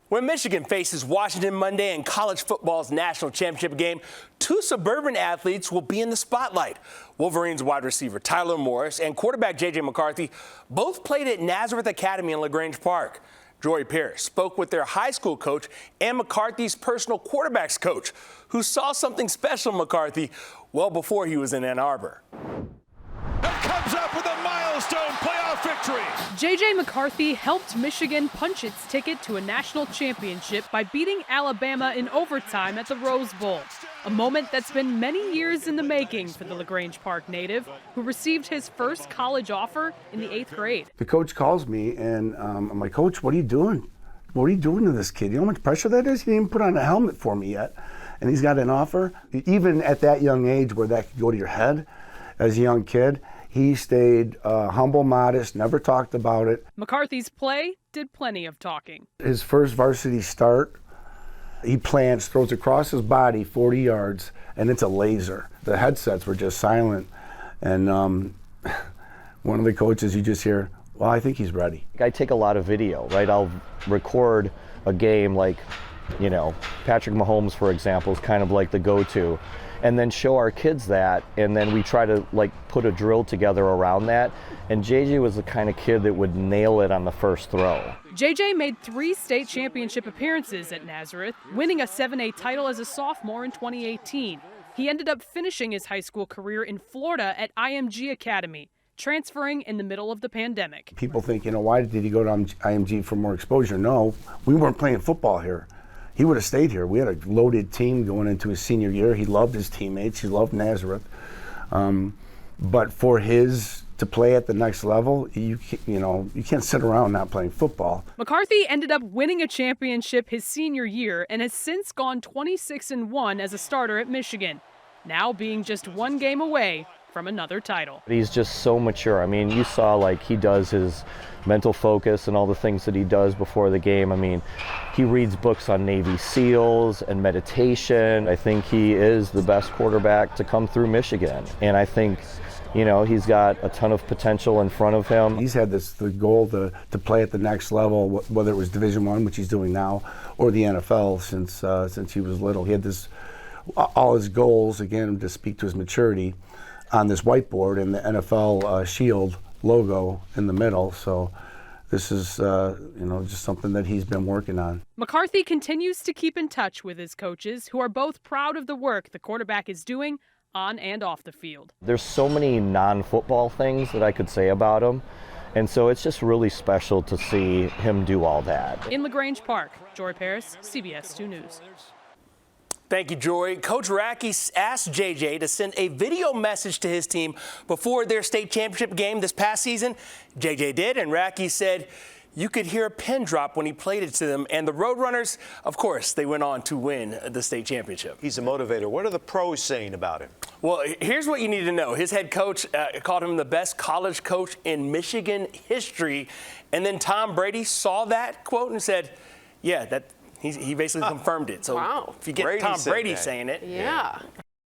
When Michigan faces Washington Monday in college football's national championship game, two suburban athletes will be in the spotlight. Wolverines wide receiver Tyler Morris and quarterback J.J. McCarthy both played at Nazareth Academy in LaGrange Park. Jori Parys spoke with their high school coach and McCarthy's personal quarterbacks coach, who saw something special in McCarthy well before he was in Ann Arbor. And comes up with a milestone playoff victory. J.J. McCarthy helped Michigan punch its ticket to a national championship by beating Alabama in overtime at the Rose Bowl, a moment that's been many years in the making for the LaGrange Park native, who received his first college offer in the 8th grade. The coach calls me, and I'm like, Coach, what are you doing? What are you doing to this kid? You know how much pressure that is? He didn't even put on a helmet for me yet, and he's got an offer. Even at that young age where that could go to your head as a young kid, he stayed humble, modest, never talked about it. McCarthy's play did plenty of talking. His first varsity start, he plants, throws across his body 40 yards, and it's a laser. The headsets were just silent. And one of the coaches, you just hear, well, I think he's ready. I take a lot of video, right? I'll record a game like, you know, Patrick Mahomes, for example, is kind of like the go-to. And then show our kids that, and then we try to like put a drill together around that. And JJ was the kind of kid that would nail it on the first throw. JJ made 3 state championship appearances at Nazareth, winning a 7A title as a sophomore in 2018. He ended up finishing his high school career in Florida at IMG Academy, transferring in the middle of the pandemic. People think, you know, why did he go to IMG for more exposure? No, we weren't playing football here. He would have stayed here. We had a loaded team going into his senior year. He loved his teammates. He loved Nazareth. But for his to play at the next level, you can't sit around not playing football. McCarthy ended up winning a championship his senior year and has since gone 26-1 as a starter at Michigan, now being just 1 game away from another title. He's just so mature. I mean, you saw like he does his mental focus and all the things that he does before the game. I mean, he reads books on Navy SEALs and meditation. I think he is the best quarterback to come through Michigan. And I think, you know, he's got a ton of potential in front of him. He's had the goal to play at the next level, whether it was Division I, which he's doing now, or the NFL since he was little. He had all his goals, again, to speak to his maturity, on this whiteboard and the NFL shield logo in the middle. So this is, just something that he's been working on. McCarthy continues to keep in touch with his coaches, who are both proud of the work the quarterback is doing on and off the field. There's so many non-football things that I could say about him. And so it's just really special to see him do all that. In LaGrange Park, Jori Parys, CBS 2 News. Thank you, Jori. Coach Racky asked J.J. to send a video message to his team before their state championship game this past season. J.J. did, and Racky said you could hear a pin drop when he played it to them. And the Roadrunners, of course, they went on to win the state championship. He's a motivator. What are the pros saying about him? Well, here's what you need to know. His head coach called him the best college coach in Michigan history. And then Tom Brady saw that quote and said, yeah, He basically confirmed it. So wow. If you get Tom Brady saying it. Yeah.